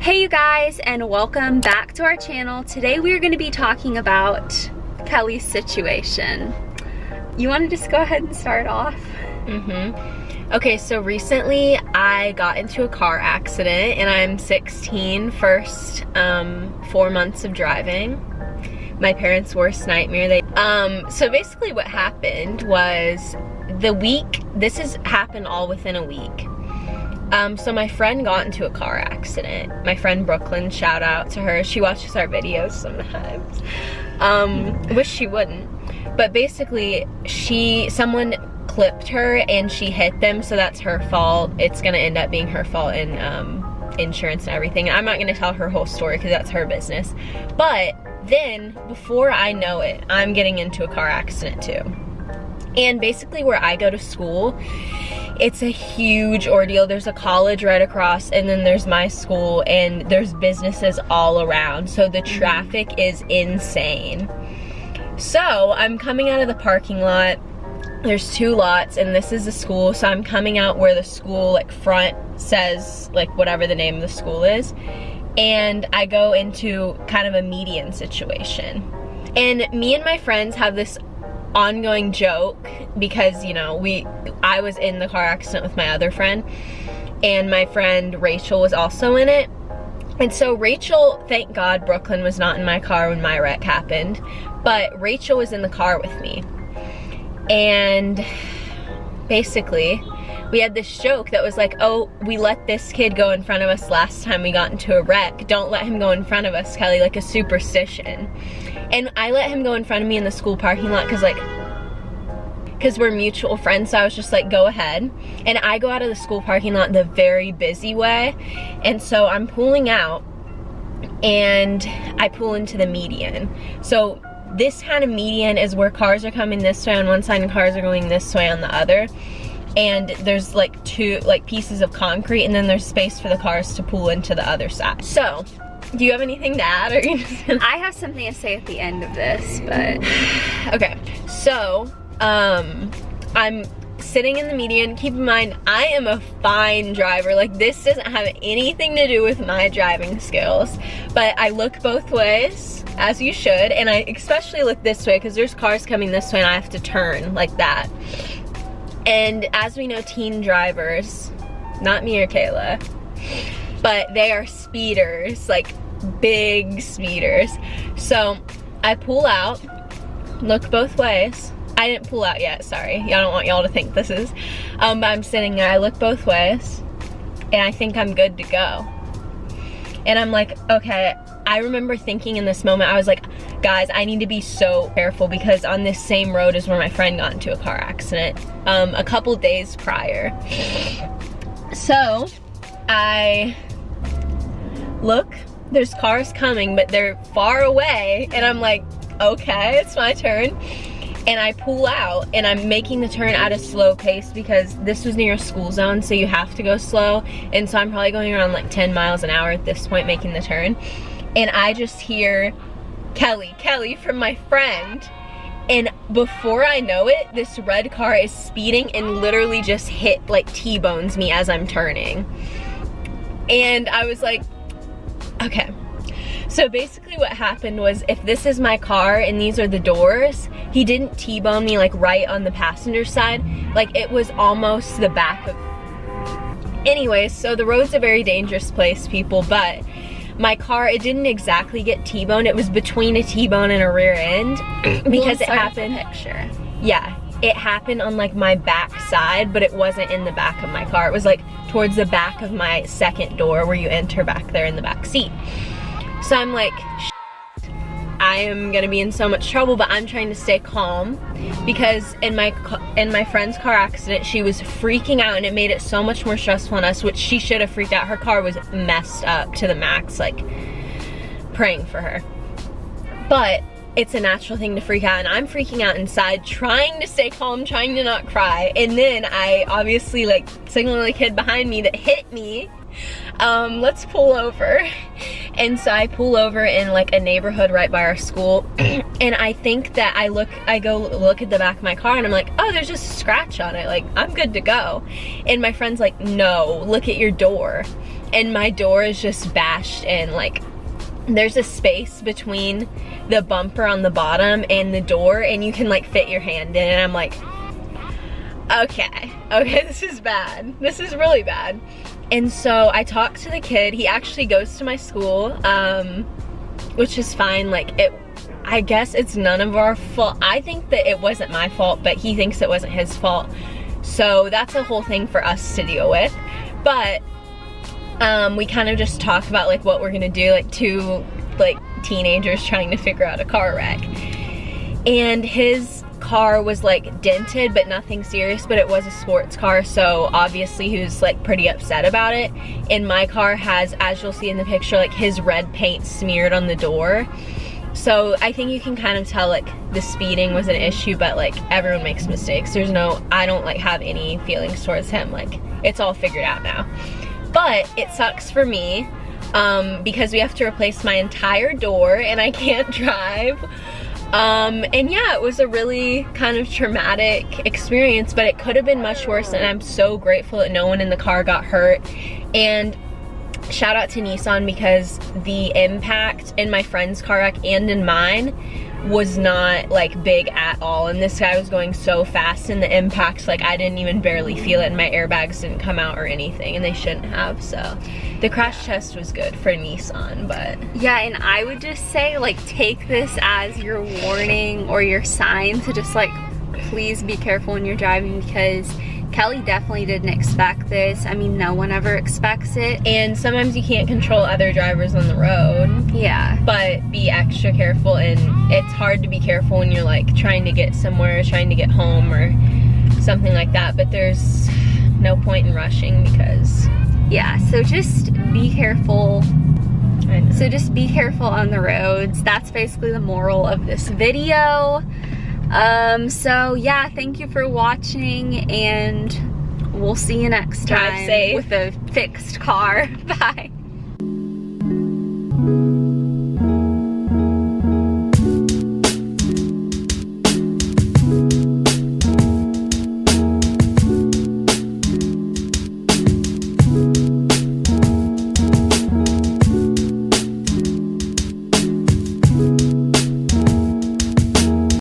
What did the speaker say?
Hey you guys, and welcome back to our channel. Today we are going to be talking about Kelly's situation. You want to just go ahead and start off? Okay, so recently I got into a car accident and I'm 16, first 4 months of driving. My parents' worst nightmare. So basically what happened was this has happened all within a week. So my friend got into a car accident. My friend Brooklyn, shout out to her. She watches our videos sometimes. Wish she wouldn't. But basically, someone clipped her and she hit them, so that's her fault. It's gonna end up being her fault in insurance and everything. I'm not gonna tell her whole story because that's her business. But then, before I know it, I'm getting into a car accident too. And basically where I go to school, it's a huge ordeal. There's a college right across, and then there's my school, and there's businesses all around. So the traffic is insane. So I'm coming out of the parking lot. There's 2 lots, and this is the school. So I'm coming out where the school front says whatever the name of the school is. And I go into kind of a median situation. And me and my friends have this ongoing joke because, I was in the car accident with my other friend, and my friend Rachel was also in it. And so Rachel, thank God Brooklyn was not in my car when my wreck happened, but Rachel was in the car with me. And basically we had this joke that was like, oh, we let this kid go in front of us last time we got into a wreck. Don't let him go in front of us, Kelly, like a superstition. And I let him go in front of me in the school parking lot because we're mutual friends, so I was just like, go ahead. And I go out of the school parking lot the very busy way, and so I'm pulling out and I pull into the median. So this kind of median is where cars are coming this way on one side and cars are going this way on the other. And there's 2 pieces of concrete, and then there's space for the cars to pull into the other side. So, do you have anything to add, or you just gonna... I have something to say at the end of this, but... Okay, so, I'm sitting in the median. Keep in mind, I am a fine driver. This doesn't have anything to do with my driving skills. But I look both ways, as you should, and I especially look this way because there's cars coming this way and I have to turn like that. And as we know, teen drivers, not me or Kayla, but they are speeders, big speeders. So I pull out, look both ways. I didn't pull out yet, sorry. I don't want y'all to think this is. But I'm sitting there, I look both ways, and I think I'm good to go. And I'm like, okay, I remember thinking in this moment, I was like, guys, I need to be so careful because on this same road is where my friend got into a car accident a couple days prior. So I look, there's cars coming, but they're far away, and I'm like, okay, it's my turn. And I pull out, and I'm making the turn at a slow pace because this was near a school zone, so you have to go slow. And so I'm probably going around 10 miles an hour at this point, making the turn. And I just hear, Kelly from my friend. And before I know it, this red car is speeding and literally just T-bones me as I'm turning. And I was like, okay. So basically what happened was, if this is my car and these are the doors, he didn't T-bone me right on the passenger side. It was almost the back of... Anyways, so the road's a very dangerous place, people, but my car, it didn't exactly get T-boned. It was between a T-bone and a rear end because it happened... Picture. Yeah, it happened on my back side, but it wasn't in the back of my car. It was towards the back of my second door where you enter back there in the back seat. So I'm like, I am gonna be in so much trouble, but I'm trying to stay calm because in my friend's car accident, she was freaking out, and it made it so much more stressful on us, which she should have freaked out. Her car was messed up to the max, praying for her. But it's a natural thing to freak out, and I'm freaking out inside, trying to stay calm, trying to not cry. And then I obviously signaled the kid behind me that hit me, let's pull over. And so I pull over in a neighborhood right by our school, and I think that I go look at the back of my car, and I'm like, oh, there's just a scratch on it, I'm good to go. And my friend's like, no, look at your door. and my door is just bashed in. Like, there's a space between the bumper on the bottom and the door, and you can like fit your hand in, and I'm like, okay, this is bad. This is really bad. And so I talked to the kid. He actually goes to my school, which is fine. Like, I guess it's none of our fault. I think that it wasn't my fault, but he thinks it wasn't his fault. So that's a whole thing for us to deal with. But we kind of just talk about like what we're gonna do, like two like teenagers trying to figure out a car wreck. And his car was like dented, but nothing serious, but it was a sports car, so obviously he was like pretty upset about it. And my car has, as you'll see in the picture, like his red paint smeared on the door. So I think you can kind of tell like the speeding was an issue, but like everyone makes mistakes. There's no, I don't like have any feelings towards him. Like, it's all figured out now. But it sucks for me because we have to replace my entire door and I can't drive. And yeah, it was a really kind of traumatic experience, but it could have been much worse, and I'm so grateful that no one in the car got hurt. And shout out to Nissan, because the impact in my friend's car wreck and in mine was not like big at all, and this guy was going so fast, and the impact, like, I didn't even barely feel it, and my airbags didn't come out or anything, and they shouldn't have. So the crash test was good for Nissan. But yeah, and I would just say, like, take this as your warning or your sign to just like, please be careful when you're driving, because Kelli definitely didn't expect this. I mean, no one ever expects it. And sometimes you can't control other drivers on the road. Yeah. But be extra careful, and it's hard to be careful when you're like trying to get somewhere, trying to get home or something like that. But there's no point in rushing because... yeah, so just be careful. I know. So just be careful on the roads. That's basically the moral of this video. So yeah, thank you for watching, and we'll see you next time. Drive safe with a fixed car. Bye.